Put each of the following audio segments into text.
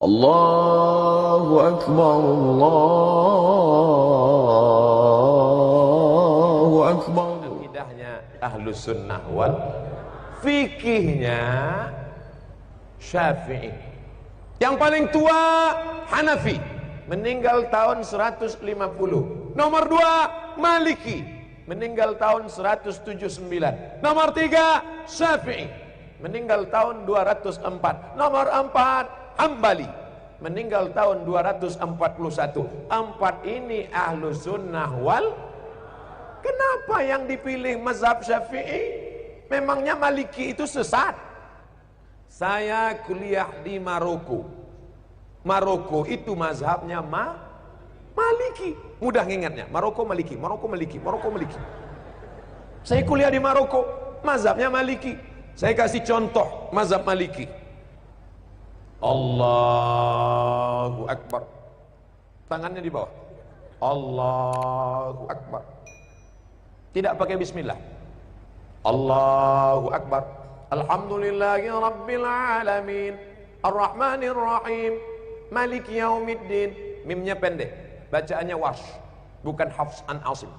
Allahu Akbar, Allahu Akbar. Akidahnya Ahlus Sunnah wal fikihnya Syafi'i. Yang paling tua Hanafi, meninggal tahun 150. Nomor 2 Maliki, meninggal tahun 179. Nomor 3 Syafi'i, meninggal tahun 204. Nomor 4 Hambali, meninggal tahun 241. 4 ini Ahlus Sunnah wal. Kenapa yang dipilih mazhab Syafi'i? Memangnya Maliki itu sesat? Saya kuliah di Maroko. Maroko itu mazhabnya Maliki. Mudah ngingatnya, Maroko Maliki, Maroko Maliki, Maroko Maliki. Saya kuliah di Maroko, mazhabnya Maliki. Saya kasih contoh mazhab Maliki. Allahu Akbar, tangannya di bawah. Allahu Akbar, tidak pakai bismillah. Allahu Akbar. Alhamdulillahi Rabbil Alamin, Ar-Rahmanir Rahim, Maliki Yaumiddin. Mimnya pendek, bacaannya Warsh, bukan Hafs an Asim.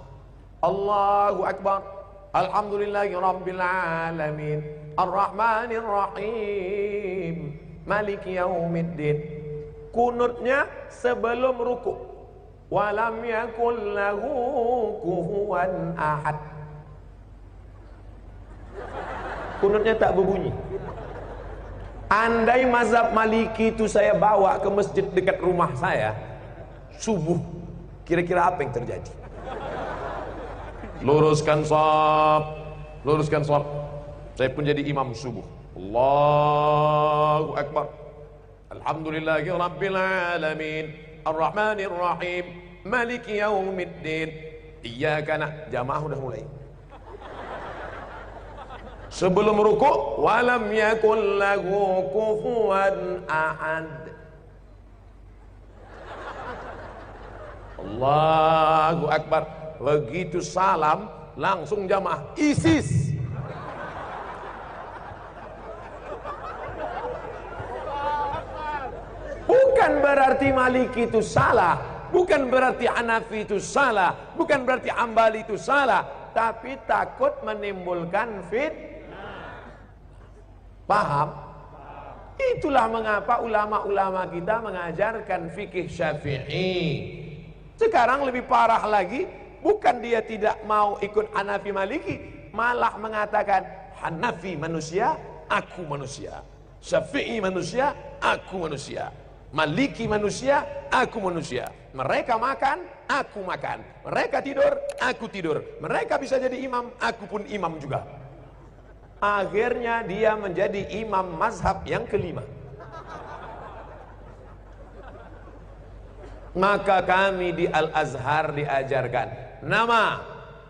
Allahu Akbar. Alhamdulillahi Rabbil Alamin, Ar-Rahmanir Rahim, Maliki Yaumiddin. Kunutnya sebelum ruku. Walam yakul lahu kufuwan ahad. Kunutnya tak berbunyi. Andai mazhab Maliki itu saya bawa ke masjid dekat rumah saya subuh, kira-kira apa yang terjadi? Luruskan shaf, luruskan shaf. Saya pun jadi imam subuh. Allahu Akbar. Alhamdulillahi Rabbil Alamin, Ar-Rahmanir Rahim, Maliki Yaumiddin. Iyyaka na'budu. Jamaah udah mulai. Sebelum ruku', walam yakul lahu kufuwan ahad. Allahu Akbar. Begitu salam, langsung jamaah ISIS. Bukan berarti Maliki itu salah, bukan berarti Hanafi itu salah, bukan berarti Hambali itu salah, tapi takut menimbulkan paham? Itulah mengapa ulama-ulama kita mengajarkan fikih Syafi'i. Sekarang lebih parah lagi, bukan dia tidak mau ikut Hanafi Maliki, malah mengatakan Hanafi manusia, aku manusia. Syafi'i manusia, aku manusia. Maliki manusia, aku manusia. Mereka makan, aku makan. Mereka tidur, aku tidur. Mereka bisa jadi imam, aku pun imam juga. Akhirnya dia menjadi imam mazhab yang kelima. Maka kami di Al-Azhar diajarkan nama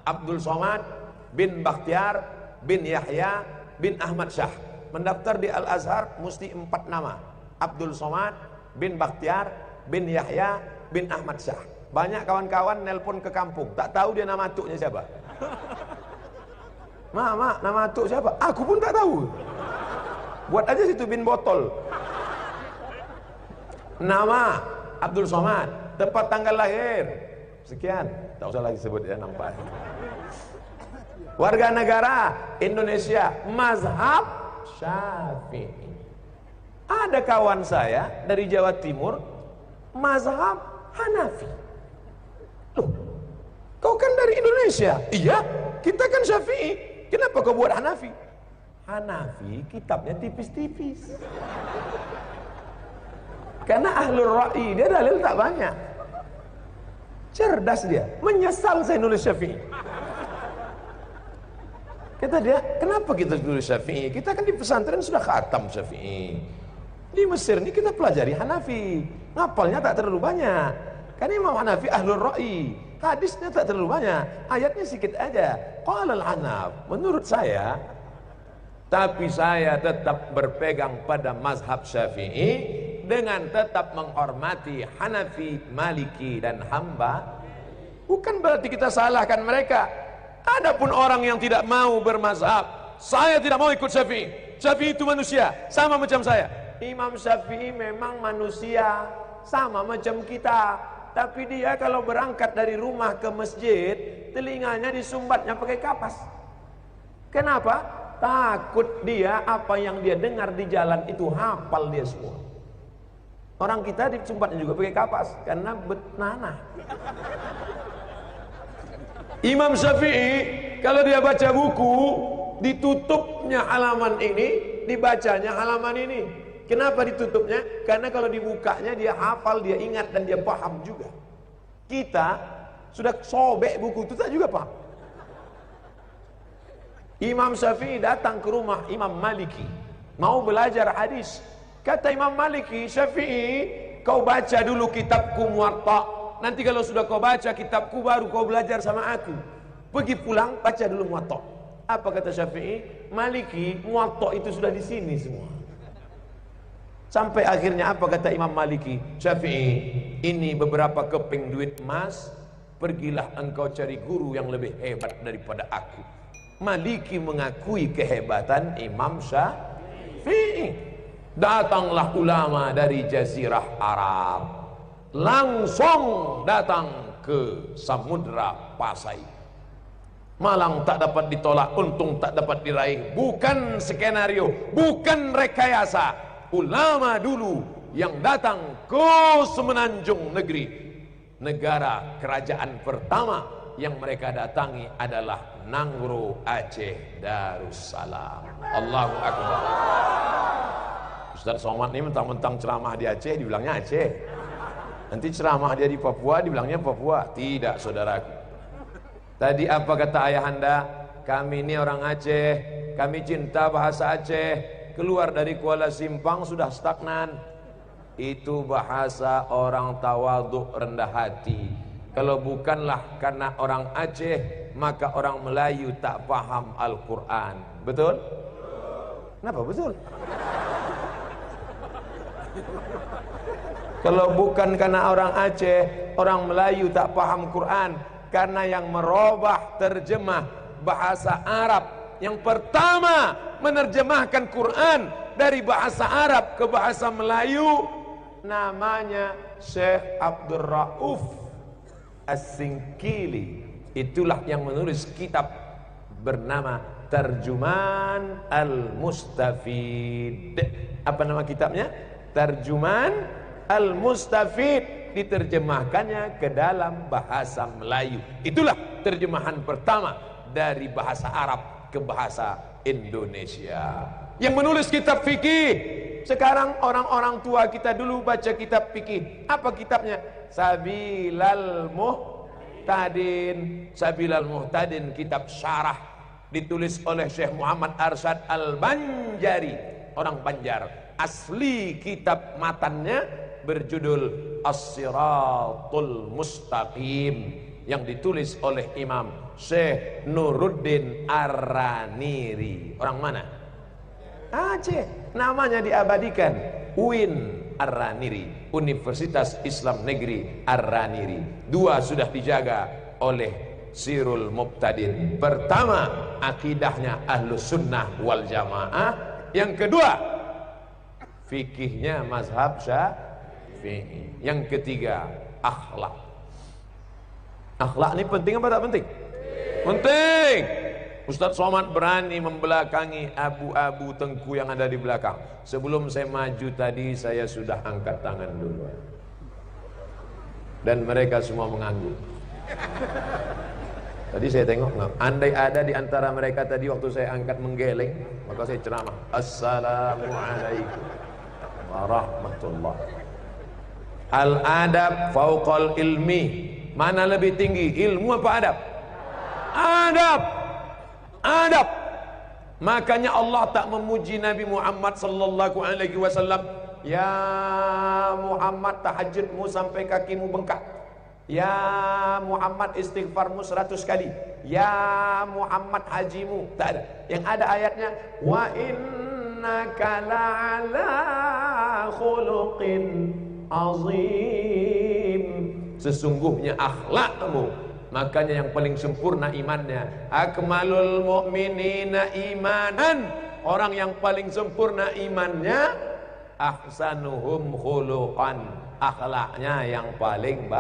Abdul Somad bin Bakhtiar bin Yahya bin Ahmad Syah. Mendaftar di Al-Azhar mesti 4 nama. Abdul Somad bin Bakhtiar bin Yahya bin Ahmad Syah. Banyak kawan-kawan nelpon ke kampung, tak tahu dia nama atuknya siapa. Mak, nama atuk siapa? Aku pun tak tahu. Buat aja situ bin botol. Nama Abdul Somad, tepat tanggal lahir sekian, tak usah lagi sebut ya, nampak. Warga negara Indonesia, mazhab Syafi'i. Ada kawan saya dari Jawa Timur, mazhab Hanafi. Loh, kau kan dari Indonesia? Iya, kita kan Syafi'i. Kenapa kau buat Hanafi? Hanafi kitabnya tipis-tipis. Karena ahlul ra'i, dia dalil tak banyak. Cerdas dia, menyesal saya nulis Syafi'i. Kata dia, kenapa kita nulis Syafi'i? Kita kan di pesantren sudah khatam Syafi'i. Di Mesir ini kita pelajari Hanafi, ngapalnya tak terlalu banyak. Karena Imam Hanafi ahlul ra'i, hadisnya tak terlalu banyak, ayatnya sedikit aja. Qala al-Hanaf, menurut saya, tapi saya tetap berpegang pada mazhab Syafi'i dengan tetap menghormati Hanafi, Maliki dan Hamba. Bukan berarti kita salahkan mereka. Adapun orang yang tidak mau bermazhab, saya tidak mau ikut Syafi'i. Syafi'i itu manusia, sama macam saya. Imam Syafi'i memang manusia sama macam kita, tapi dia kalau berangkat dari rumah ke masjid, telinganya disumbatnya pakai kapas. Kenapa? Takut dia apa yang dia dengar di jalan itu hafal dia semua. Orang kita disumbatnya juga pakai kapas karena betnanah. Imam Syafi'i kalau dia baca buku, ditutupnya halaman ini, dibacanya halaman ini. Kenapa ditutupnya? Karena kalau dibukanya dia hafal, dia ingat dan dia paham juga. Kita sudah sobek buku itu tak juga paham. Imam Syafi'i datang ke rumah Imam Maliki, mau belajar hadis. Kata Imam Maliki, Syafi'i, kau baca dulu kitabku Muwatta. Nanti kalau sudah kau baca kitabku baru kau belajar sama aku. Pergi pulang baca dulu Muwatta. Apa kata Syafi'i? Maliki, Muwatta itu sudah di sini semua. Sampai akhirnya apa kata Imam Maliki? Syafi'i, ini beberapa keping duit emas, pergilah engkau cari guru yang lebih hebat daripada aku. Maliki mengakui kehebatan Imam Syafi'i. Datanglah ulama dari Jazirah Arab, langsung datang ke Samudra Pasai. Malang tak dapat ditolak, untung tak dapat diraih. Bukan skenario, bukan rekayasa. Ulama dulu yang datang ke Semenanjung Negeri, negara kerajaan pertama yang mereka datangi adalah Nangro Aceh Darussalam. Allahu Akbar. Ustaz Somad ini mentang-mentang ceramah di Aceh dibilangnya Aceh, nanti ceramah dia di Papua dibilangnya Papua. Tidak, saudaraku. Tadi apa kata ayahanda? Kami ini orang Aceh, kami cinta bahasa Aceh. Keluar dari Kuala Simpang sudah stagnan. Itu bahasa orang tawaduk, rendah hati. Kalau bukanlah karena orang Aceh, maka orang Melayu tak paham Al-Quran. Betul? Kenapa betul? Kalau bukan karena orang Aceh, orang Melayu tak paham Quran, karena yang merubah terjemah bahasa Arab yang pertama menerjemahkan Quran dari bahasa Arab ke bahasa Melayu namanya Syekh Abdul Rauf As-Singkili. Itulah yang menulis kitab bernama Tarjuman Al-Mustafid. Apa nama kitabnya? Tarjuman Al-Mustafid. Diterjemahkannya ke dalam bahasa Melayu. Itulah terjemahan pertama dari bahasa Arab ke bahasa Indonesia. Yang menulis kitab fikih. Sekarang orang-orang tua kita dulu baca kitab fikih. Apa kitabnya? Sabilal Muhtadin. Sabilal Muhtadin, kitab syarah, ditulis oleh Syekh Muhammad Arsyad Al-Banjari, orang Banjar. Asli kitab matannya berjudul As-Siratul Mustaqim, yang ditulis oleh Imam Syekh Nuruddin Ar-Raniri. Orang mana? Aceh. Namanya diabadikan, UIN Ar-Raniri, Universitas Islam Negeri Ar-Raniri. Dua sudah dijaga oleh Sirul Muqtadin. Pertama, akidahnya Ahlus Sunnah wal Jamaah. Yang kedua, fikihnya mazhab Syafi'i. Yang ketiga, akhlak. Akhlak ini penting apa tak penting? Penting. Ustaz Somad berani membelakangi abu-abu tengku yang ada di belakang. Sebelum saya maju tadi, saya sudah angkat tangan dulu. Dan mereka semua mengangguk. Tadi saya tengok, andai ada di antara mereka tadi waktu saya angkat menggeleng, maka saya ceramah, Assalamualaikum warahmatullah. Al-adab fauqal ilmi. Mana lebih tinggi, ilmu apa adab? Adab. Adab. Makanya Allah tak memuji Nabi Muhammad sallallahu alaihi wasallam, ya Muhammad tahajudmu sampai kakimu bengkak, ya Muhammad istighfarmu 100 kali, ya Muhammad hajimu. Tak ada. Yang ada ayatnya, wa innaka la'ala khuluqin azim. Sesungguhnya akhlakmu, makanya yang paling sempurna imannya. Akmalul mu'minina imanan. Orang yang paling sempurna imannya ahsanuhum khuluqan, akhlaknya yang paling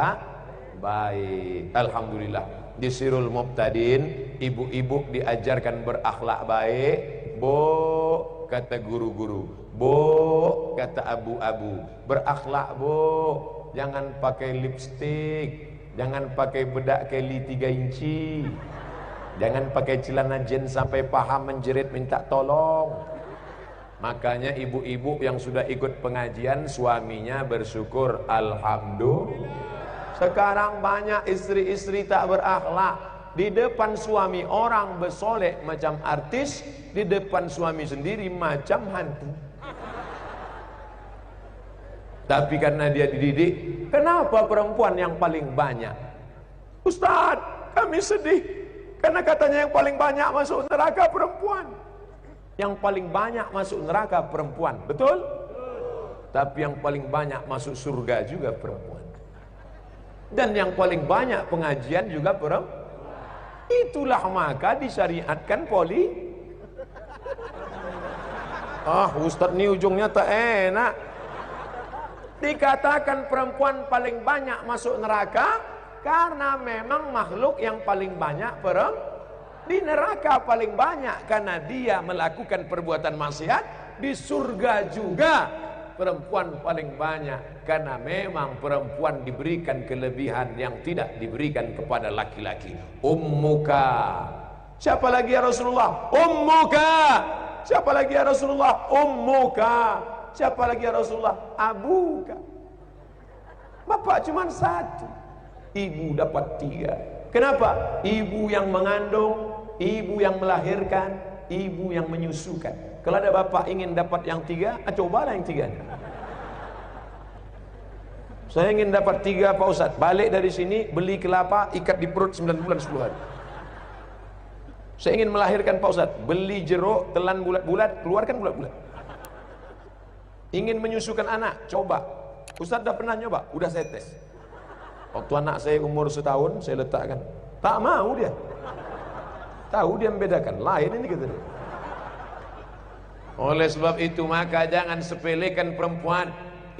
baik. Alhamdulillah, di Sirul Mubtadin ibu-ibu diajarkan berakhlak baik. Bu, kata guru-guru, bu, kata abu-abu, berakhlak bu, jangan pakai lipstik, jangan pakai bedak Kelly 3 inci, jangan pakai celana jeans sampai paha menjerit minta tolong. Makanya ibu-ibu yang sudah ikut pengajian suaminya bersyukur, alhamdulillah. Sekarang banyak istri-istri tak berakhlak. Di depan suami orang bersolek macam artis, di depan suami sendiri macam hantu. Tapi karena dia dididik, kenapa perempuan yang paling banyak? Ustaz, kami sedih karena katanya yang paling banyak masuk neraka perempuan. Yang paling banyak masuk neraka perempuan, betul? Tapi yang paling banyak masuk surga juga perempuan. Dan yang paling banyak pengajian juga perempuan. Itulah maka disyariatkan poli. Ustaz ni ujungnya tak enak. Dikatakan perempuan paling banyak masuk neraka karena memang makhluk yang paling banyak di neraka paling banyak karena dia melakukan perbuatan maksiat. Di surga juga perempuan paling banyak karena memang perempuan diberikan kelebihan yang tidak diberikan kepada laki-laki. Ummuka, siapa lagi ya Rasulullah? Ummuka, siapa lagi ya Rasulullah? Ummuka, siapa lagi ya Rasulullah? Abuka. Bapak cuma satu, ibu dapat 3. Kenapa? Ibu yang mengandung, ibu yang melahirkan, ibu yang menyusukan. Kalau ada bapak ingin dapat yang 3, cobalah yang 3. Saya ingin dapat 3 Pak Ustaz. Balik dari sini beli kelapa, ikat di perut 9 bulan 10 hari. Saya ingin melahirkan Pak Ustaz. Beli jeruk, telan bulat-bulat, keluarkan bulat-bulat. Ingin menyusukan anak, coba. Ustaz udah pernah nyoba? Udah saya tes. Waktu anak saya umur setahun, saya letakkan. Tak mau dia. Tahu dia membedakan. Lain ini kata dia. Oleh sebab itu maka jangan sepelekan perempuan.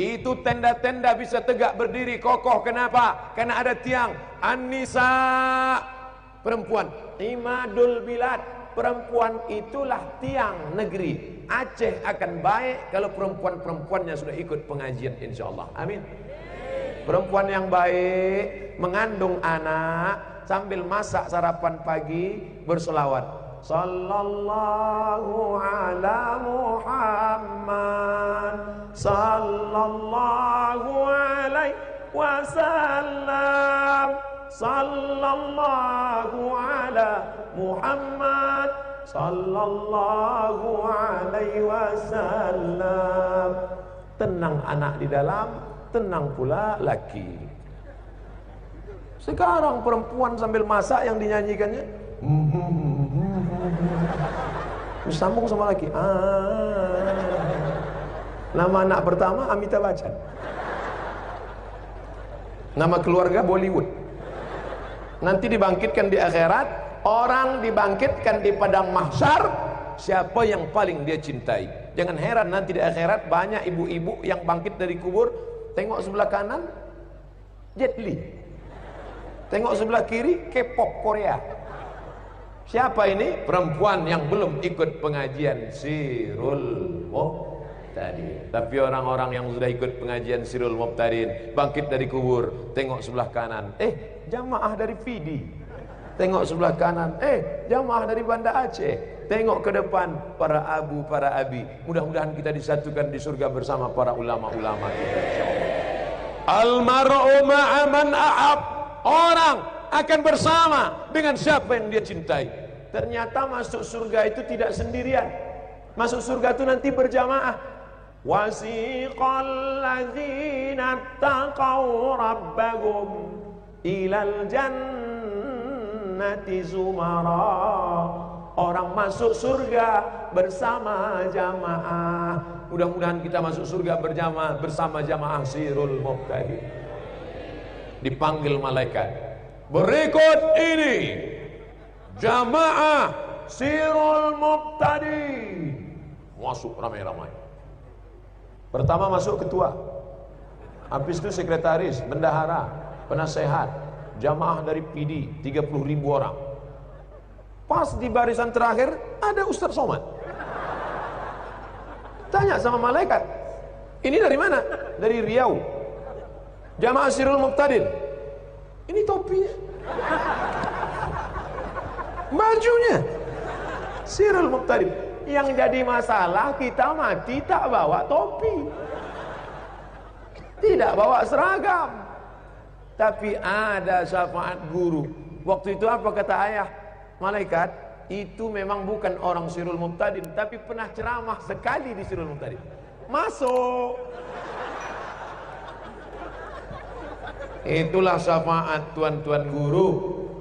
Itu tenda-tenda bisa tegak berdiri kokoh. Kenapa? Karena ada tiang. An-nisa, perempuan. Imadul bilad, perempuan itulah tiang negeri. Aceh akan baik kalau perempuan-perempuannya sudah ikut pengajian, insyaallah. Amin. Perempuan yang baik mengandung anak sambil masak sarapan pagi berselawat. Sallallahu ala Muhammad, sallallahu alaihi wasallam, sallallahu ala Muhammad, sallallahu alaihi wasallam. Tenang anak di dalam, tenang pula laki. Sekarang perempuan sambil masak yang dinyanyikannya sambung sama laki. Nama anak pertama Amitabh Bachchan. Nama keluarga Bollywood. Nanti dibangkitkan di akhirat, orang dibangkitkan di padang mahsyar, siapa yang paling dia cintai. Jangan heran nanti di akhirat banyak ibu-ibu yang bangkit dari kubur, tengok sebelah kanan Jet Li, tengok sebelah kiri K-pop Korea. Siapa ini? Perempuan yang belum ikut pengajian Sirul Mubtadin. Tapi orang-orang yang sudah ikut pengajian Sirul Mubtadin, bangkit dari kubur, tengok sebelah kanan, jamaah dari Fidi. Tengok sebelah kanan, jamaah dari Banda Aceh. Tengok ke depan, para abu, para abi. Mudah-mudahan kita disatukan di surga bersama para ulama-ulama kita. Al-mar'u ma'a man a'ab. Orang akan bersama dengan siapa yang dia cintai. Ternyata masuk surga itu tidak sendirian. Masuk surga itu nanti berjamaah. Wasiqal ladzina taqaw rabbahum ilal jannati zumara. Orang masuk surga bersama jamaah. Mudah-mudahan kita masuk surga berjamaah bersama jamaah Sirul Mubtadin. Dipanggil malaikat. Berikut ini jamaah Sirul Mubtadin. Masuk ramai-ramai. Pertama masuk ketua, habis itu sekretaris, bendahara, penasehat, jamaah dari PD 30.000 orang. Pas di barisan terakhir ada Ustaz Somad. Tanya sama malaikat, ini dari mana? Dari Riau. Jamaah Sirul Muqtadir. Ini topinya, bajunya Sirul Muqtadir. Yang jadi masalah kita mati tak bawa topi, tidak bawa seragam, tapi ada syafaat guru. Waktu itu apa kata ayah malaikat? Itu memang bukan orang Sirul Muqtadir, tapi pernah ceramah sekali di Sirul Muqtadir. Masuk. Itulah syafaat tuan-tuan guru,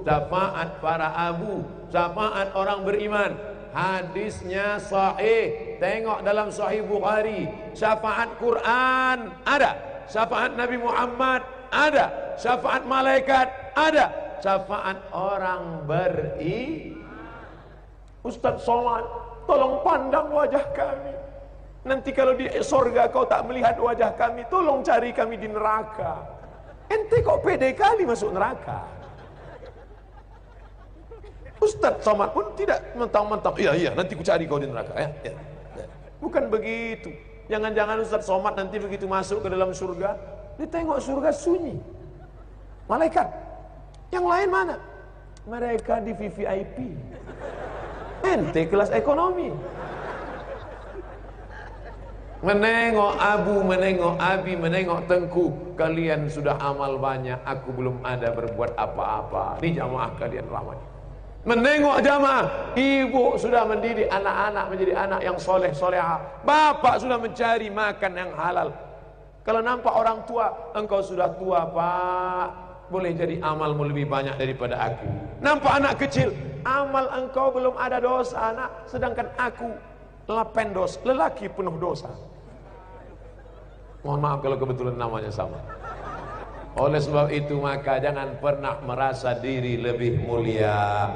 syafaat para abu, syafaat orang beriman. Hadisnya sahih. Tengok dalam Sahih Bukhari. Syafaat Quran ada, syafaat Nabi Muhammad ada, syafaat malaikat ada, syafaat orang beriman. Ustaz Somad, tolong pandang wajah kami. Nanti kalau di sorga kau tak melihat wajah kami, tolong cari kami di neraka. Ente kok pede kali masuk neraka. Ustaz Somad pun tidak mentang-mentang, iya nanti ku cari kau di neraka ya. Bukan begitu. Jangan-jangan Ustaz Somad nanti begitu masuk ke dalam surga, dia tengok surga sunyi. Malaikat. Yang lain mana? Mereka di VVIP. Ente kelas ekonomi. Menengok abu, menengok abi, menengok tengku. Kalian sudah amal banyak, aku belum ada berbuat apa-apa. Ini jamaah kalian ramai. Menengok jamaah, ibu sudah mendidik anak-anak menjadi anak yang soleh soleha. Bapak sudah mencari makan yang halal. Kalau nampak orang tua, engkau sudah tua pak, boleh jadi amalmu lebih banyak daripada aku. Nampak anak kecil, amal engkau belum ada dosa anak, sedangkan aku lependos, lelaki penuh dosa. Mohon maaf kalau kebetulan namanya sama. Oleh sebab itu maka jangan pernah merasa diri lebih mulia.